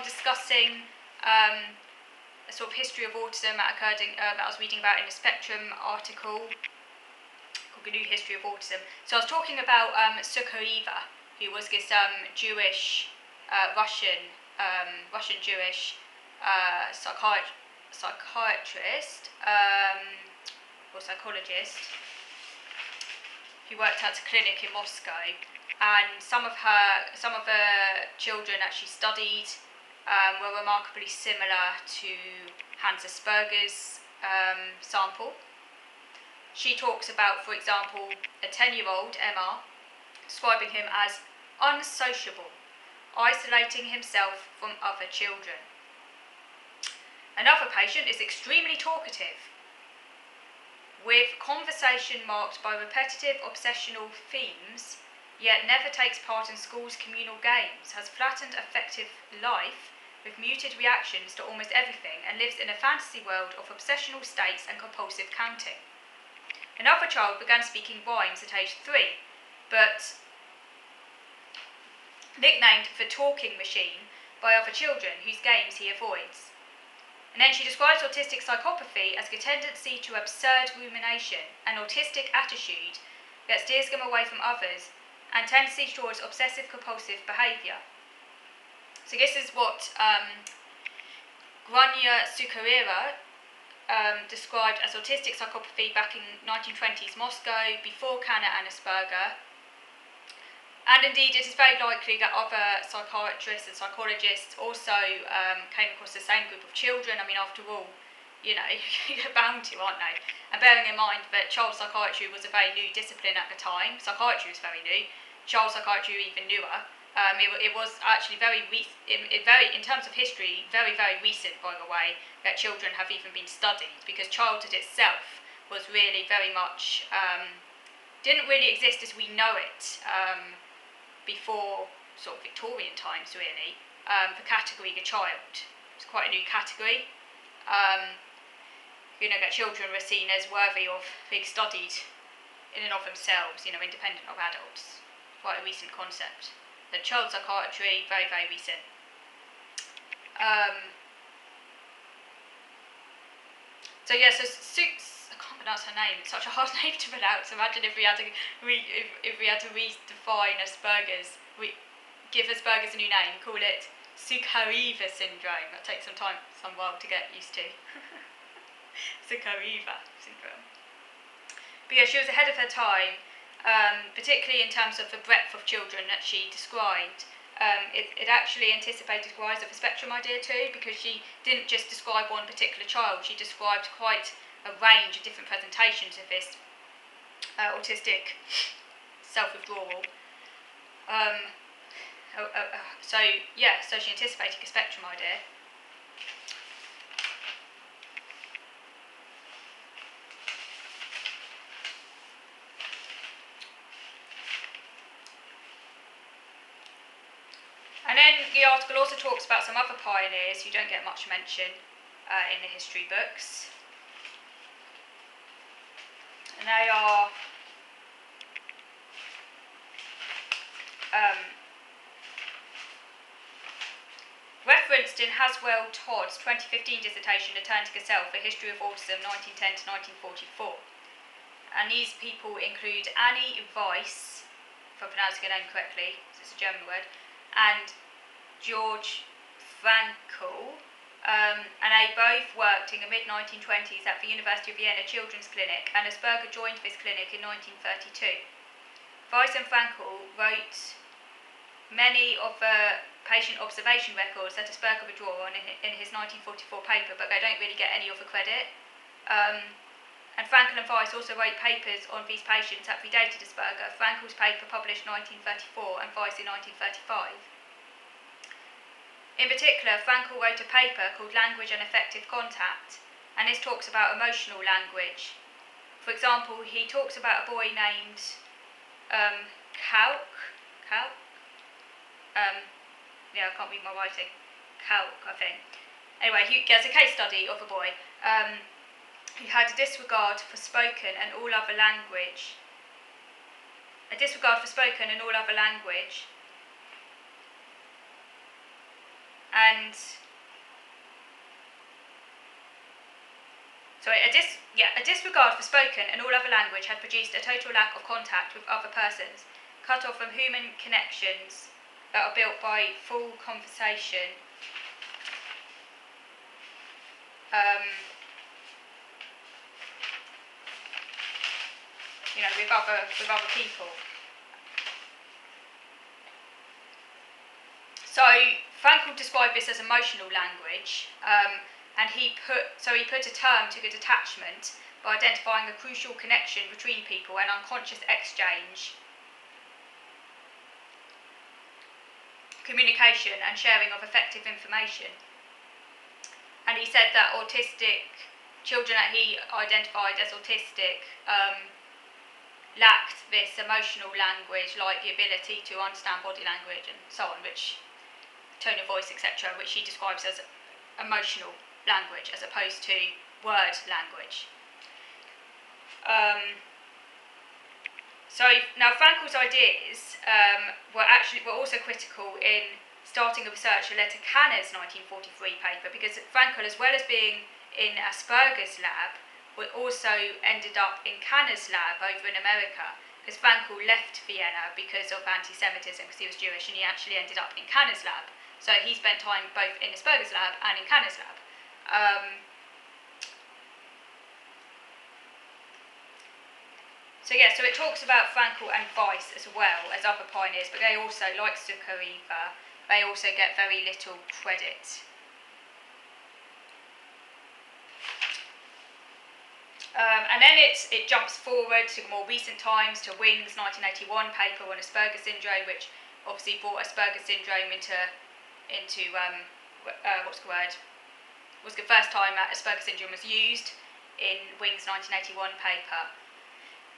discussing a sort of history of autism that occurred that I was reading about in a Spectrum article called The New History of Autism. So I was talking about Sukhareva, who was this Jewish, Russian Jewish psychiatrist or psychologist who worked at a clinic in Moscow, and some of the children actually studied were remarkably similar to Hans Asperger's sample. She talks about, for example, a 10-year-old, Emma, describing him as unsociable, isolating himself from other children. Another patient is extremely talkative, with conversation marked by repetitive obsessional themes, yet never takes part in school's communal games, has flattened affective life with muted reactions to almost everything, and lives in a fantasy world of obsessional states and compulsive counting. Another child began speaking rhymes at age 3, but nicknamed the talking machine by other children whose games he avoids. And then she describes autistic psychopathy as a tendency to absurd rumination, an autistic attitude that steers them away from others, and tendency towards obsessive-compulsive behaviour. So this is what Grania Sukhareva described as autistic psychopathy back in 1920s Moscow, before Kanner and Asperger. And indeed, it is very likely that other psychiatrists and psychologists also came across the same group of children. I mean, after all, you're bound to, aren't they? And bearing in mind that child psychiatry was a very new discipline at the time, psychiatry was very new, child psychiatry even newer. It was actually in terms of history, very, very recent, by the way, that children have even been studied, because childhood itself was really very much, didn't really exist as we know it before sort of Victorian times, really. The category the child, it's quite a new category. That children were seen as worthy of being studied in and of themselves, independent of adults. Quite a recent concept. The child psychiatry, very, very recent. So I can't pronounce her name. It's such a hard name to pronounce. Imagine if we had to redefine Asperger's, give Asperger's a new name, call it Sukhareva syndrome. That takes some while to get used to. Sukhareva syndrome. But yeah, she was ahead of her time, particularly in terms of the breadth of children that she described. It actually anticipated the rise of the spectrum idea too, because she didn't just describe one particular child, she described quite a range of different presentations of this autistic self-withdrawal. So she anticipated the spectrum idea. And then the article also talks about some other pioneers who don't get much mention in the history books. And they are referenced in Haswell Todd's 2015 dissertation, A Turn to the Self, A History of Autism, 1910 to 1944. And these people include Annie Weiss, if I'm pronouncing her name correctly, it's a German word, and George Frankl, and they both worked in the mid-1920s at the University of Vienna Children's Clinic, and Asperger joined this clinic in 1932. Weiss and Frankl wrote many of the patient observation records that Asperger would draw on in his 1944 paper, but they don't really get any of the credit. And Frankl and Weiss also wrote papers on these patients that predated Asperger. Frankl's paper published in 1934 and Weiss in 1935. In particular, Frankl wrote a paper called Language and Affective Contact, and this talks about emotional language. For example, he talks about a boy named Kalk. I can't read my writing. Kalk, I think. Anyway, there's a case study of a boy who had a disregard for spoken and all other language. and a disregard for spoken and all other language had produced a total lack of contact with other persons, cut off from human connections that are built by full conversation. With other people. So Frankl described this as emotional language, and he put a term to good attachment by identifying a crucial connection between people and unconscious exchange, communication, and sharing of effective information. And he said that children that he identified as autistic lacked this emotional language, like the ability to understand body language and so on, which tone of voice, etc., which he describes as emotional language as opposed to word language. So now Frankl's ideas were also critical in starting a research that led to Kanner's 1943 paper, because Frankl, as well as being in Asperger's lab, also ended up in Kanner's lab over in America, because Frankl left Vienna because of anti-Semitism, because he was Jewish, and he actually ended up in Kanner's lab. So he spent time both in Asperger's lab and in Kanner's lab. So it talks about Frankl and Weiss as well as other pioneers, but they also, like Sukariva, they also get very little credit. And then it jumps forward to more recent times, to Wing's 1981 paper on Asperger's syndrome, which obviously brought Asperger's syndrome into was the first time that Asperger's syndrome was used in Wing's 1981 paper.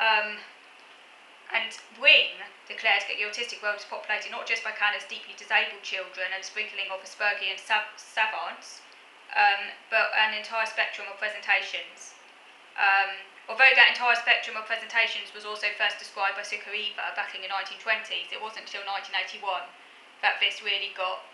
And Wing declared that the autistic world is populated not just by Kanner's deeply disabled children and a sprinkling of Aspergian savants, but an entire spectrum of presentations. Although that entire spectrum of presentations was also first described by Sukariva back in the 1920s, it wasn't until 1981 that this really got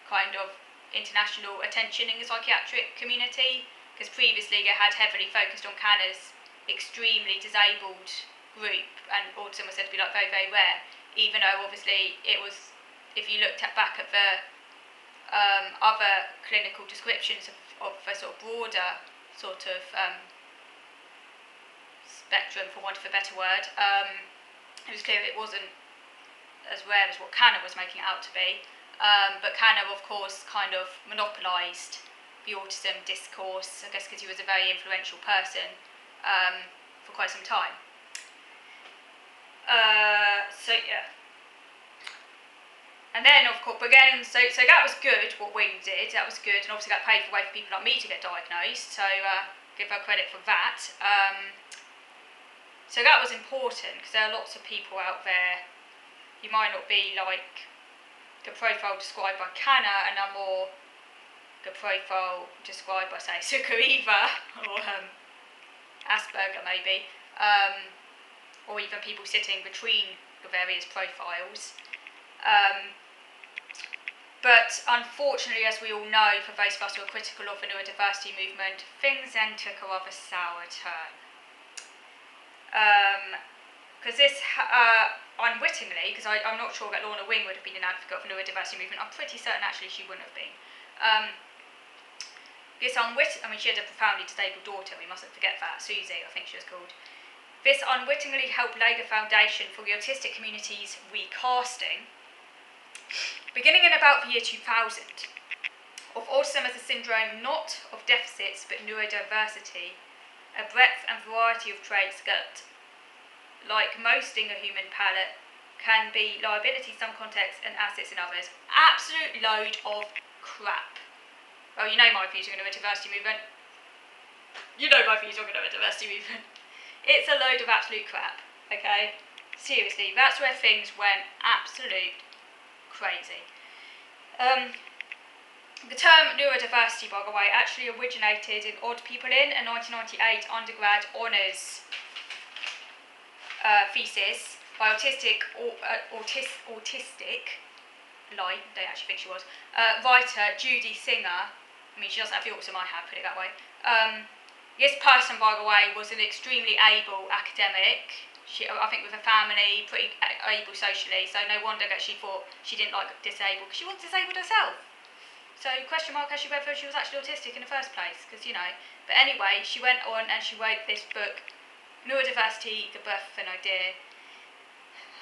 kind of international attention in the psychiatric community, because previously they had heavily focused on Kanner's extremely disabled group, and autism was said to be like very, very rare, even though obviously it was, if you looked back at the other clinical descriptions of a sort of broader sort of spectrum, for want of a better word, it was clear it wasn't as rare as what Kanner was making it out to be. But Kanner, of course, kind of monopolised the autism discourse, I guess because he was a very influential person for quite some time. And then, of course, so that was good, what Wing did, that was good, and obviously that paved the way for people like me to get diagnosed, so give her credit for that. So that was important, because there are lots of people out there, you might not be like the profile described by Kanner, and are more the profile described by, say, Sukariva, or Asperger maybe, or even people sitting between the various profiles. But unfortunately, as we all know, for those of us who are critical of the neurodiversity movement, things then took a rather sour turn. Because this, unwittingly, because I'm not sure that Lorna Wing would have been an advocate for the neurodiversity movement, I'm pretty certain actually she wouldn't have been. She had a profoundly disabled daughter, we mustn't forget that, Susie, I think she was called. This unwittingly helped lay the foundation for the autistic community's recasting, beginning in about the year 2000, of autism as a syndrome not of deficits but neurodiversity, a breadth and variety of traits that, like most in the human palette, can be liabilities in some contexts and assets in others. Absolute load of crap. Well, you know my views on the neurodiversity movement. You know my views on the neurodiversity movement. It's a load of absolute crap, okay? Seriously, that's where things went absolute crazy. The term neurodiversity, by the way, actually originated in Odd People In, a 1998 undergrad honours thesis by autistic lie, they actually think she was, writer Judy Singer. I mean, she doesn't have the autism I have, put it that way. This person, by the way, was an extremely able academic. I think with a family, pretty able socially, so no wonder that she thought she didn't like disabled, because she wasn't disabled herself. So question mark as to whether she was actually autistic in the first place, because, you know. But anyway, she went on and she wrote this book, Neurodiversity, The Birth of an Idea.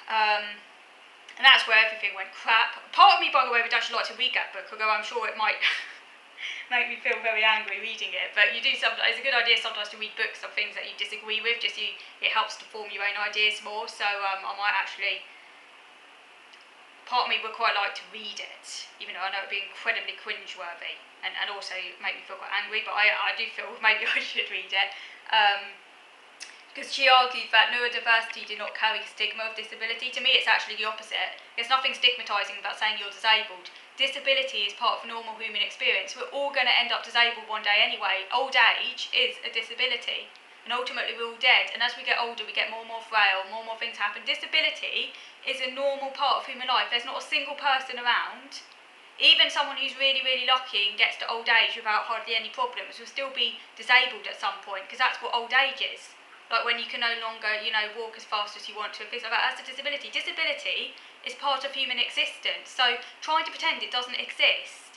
And that's where everything went crap. Part of me, by the way, would actually like to read that book, although I'm sure it might make me feel very angry reading it. But you do sometimes, it's a good idea sometimes to read books of things that you disagree with, it helps to form your own ideas more. So I might actually, part of me would quite like to read it, even though I know it would be incredibly cringeworthy and also make me feel quite angry, but I do feel maybe I should read it. Because she argued that neurodiversity did not carry the stigma of disability. To me, it's actually the opposite. There's nothing stigmatising about saying you're disabled. Disability is part of normal human experience. We're all going to end up disabled one day anyway. Old age is a disability. And ultimately, we're all dead. And as we get older, we get more and more frail, more and more things happen. Disability is a normal part of human life. There's not a single person around, even someone who's really, really lucky and gets to old age without hardly any problems will still be disabled at some point, because that's what old age is. Like when you can no longer, walk as fast as you want to, and things like that. That's a disability. Disability is part of human existence. So trying to pretend it doesn't exist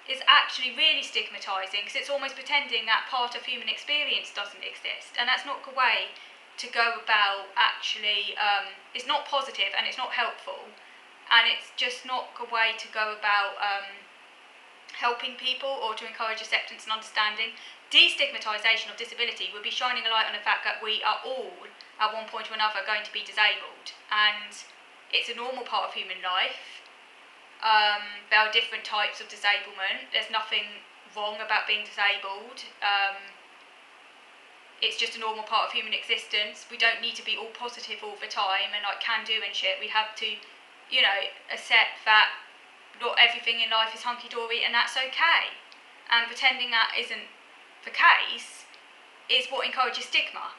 is actually really stigmatising, because it's almost pretending that part of human experience doesn't exist. And that's not the way to go about actually, it's not positive and it's not helpful. And it's just not the way to go about helping people or to encourage acceptance and understanding. Destigmatisation of disability would be shining a light on the fact that we are all, at one point or another, going to be disabled. And it's a normal part of human life. There are different types of disablement. There's nothing wrong about being disabled. It's just a normal part of human existence. We don't need to be all positive all the time and like can do and shit. We have to, accept that not everything in life is hunky-dory and that's okay. And pretending that isn't the case is what encourages stigma.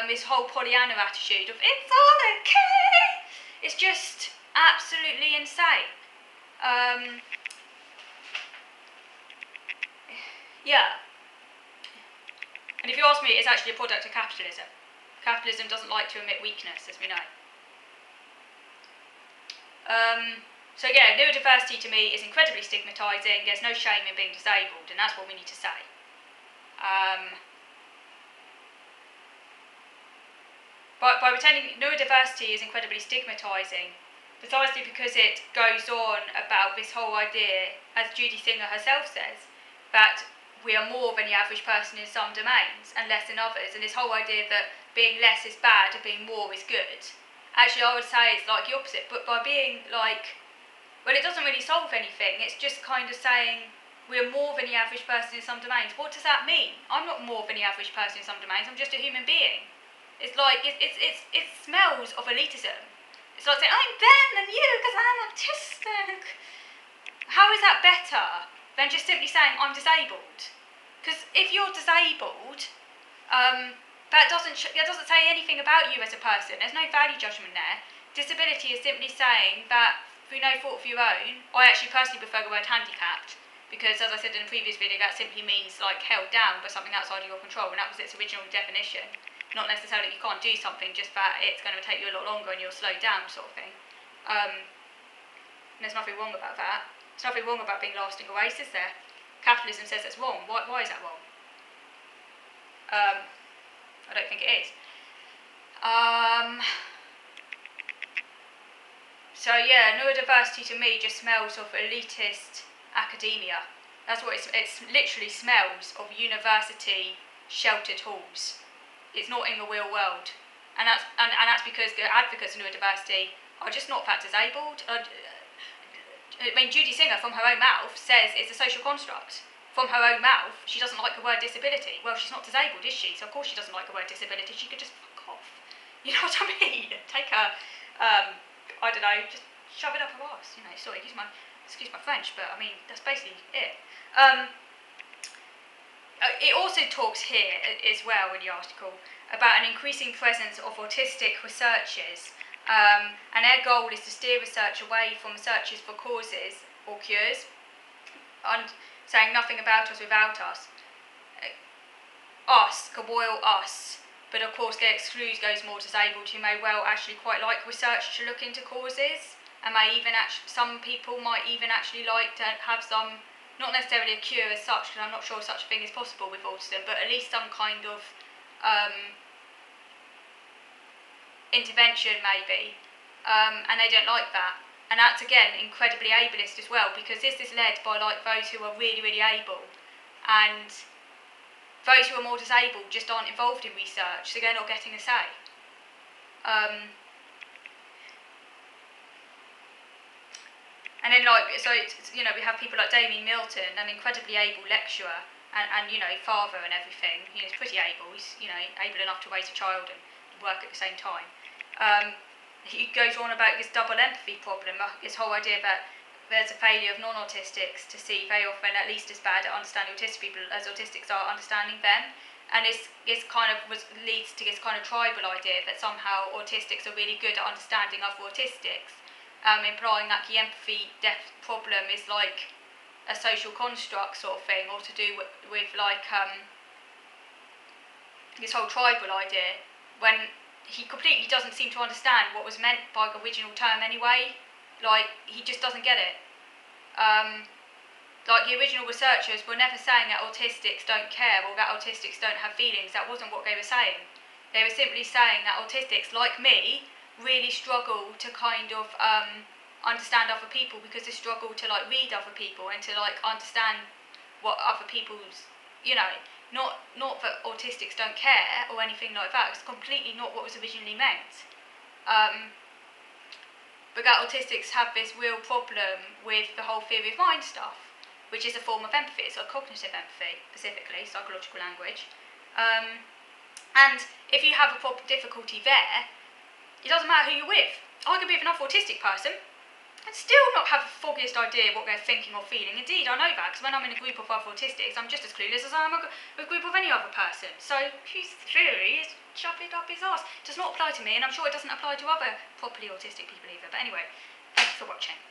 This whole Pollyanna attitude of it's all okay. It's just absolutely insane. Yeah. And if you ask me, it's actually a product of capitalism. Capitalism doesn't like to admit weakness, as we know. So yeah, neurodiversity to me is incredibly stigmatising. There's no shame in being disabled, and that's what we need to say. But by pretending neurodiversity is incredibly stigmatising, precisely because it goes on about this whole idea, as Judy Singer herself says, that we are more than the average person in some domains and less in others, and this whole idea that being less is bad and being more is good. Actually, I would say it's like the opposite, but by being like, well, it doesn't really solve anything. It's just kind of saying we're more than the average person in some domains. What does that mean? I'm not more than the average person in some domains. I'm just a human being. It's like it smells of elitism. It's like saying I'm better than you because I'm autistic. How is that better than just simply saying I'm disabled? Because if you're disabled, that doesn't say anything about you as a person. There's no value judgment there. Disability is simply saying that through no fault of your own. I actually personally prefer the word handicapped, because as I said in the previous video, that simply means like held down by something outside of your control, and that was its original definition. Not necessarily that you can't do something, just that it's going to take you a lot longer and you'll slow down, sort of thing. And there's nothing wrong about that. There's nothing wrong about being lasting away, is there? Capitalism says that's wrong. Why is that wrong? I don't think it is. So yeah, neurodiversity to me just smells of elitist academia. That's what it literally smells of university sheltered halls. It's not in the real world, and that's because the advocates of neurodiversity are just not that disabled. I mean, Judy Singer, from her own mouth, says it's a social construct. From her own mouth, she doesn't like the word disability. Well, she's not disabled, is she? So of course she doesn't like the word disability. She could just fuck off. You know what I mean? Take her, I don't know, just shove it up her arse. Sorry, excuse my French, but I mean that's basically it. It also talks here as well in the article about an increasing presence of autistic researchers And their goal is to steer research away from searches for causes or cures, and saying nothing about us without us. Us, Kaboil us, but of course they exclude those more disabled who may well actually quite like research to look into causes, and may even some people might even actually like to have some, not necessarily a cure as such, because I'm not sure such a thing is possible with autism, but at least some kind of intervention maybe, and they don't like that. And that's again incredibly ableist as well, because this is led by like those who are really, really able, and those who are more disabled just aren't involved in research, so they're not getting a say. And then we have people like Damien Milton, an incredibly able lecturer, and father and everything. He's pretty able. He's able enough to raise a child and work at the same time. He goes on about this double empathy problem, this whole idea that there's a failure of non-autistics to see very often at least as bad at understanding autistic people as autistics are understanding them. And this kind of leads to this kind of tribal idea that somehow autistics are really good at understanding other autistics, implying that the empathy depth problem is like a social construct sort of thing, or to do with this whole tribal idea, when he completely doesn't seem to understand what was meant by the original term anyway. Like, he just doesn't get it. Like, the original researchers were never saying that autistics don't care or that autistics don't have feelings. That wasn't what they were saying. They were simply saying that autistics, like me, really struggle to kind of understand other people, because they struggle to like read other people and to like understand what other people's, not that autistics don't care or anything like that. It's completely not what was originally meant. But that autistics have this real problem with the whole theory of mind stuff, which is a form of empathy. It's like cognitive empathy, specifically, psychological language. And if you have a difficulty there, it doesn't matter who you're with. I could be with another autistic person and still not have the foggiest idea what they're thinking or feeling. Indeed, I know that, because when I'm in a group of other autistics, I'm just as clueless as I am a group of any other person. So his theory is shove it up his arse. It does not apply to me, and I'm sure it doesn't apply to other properly autistic people either. But anyway, thanks for watching.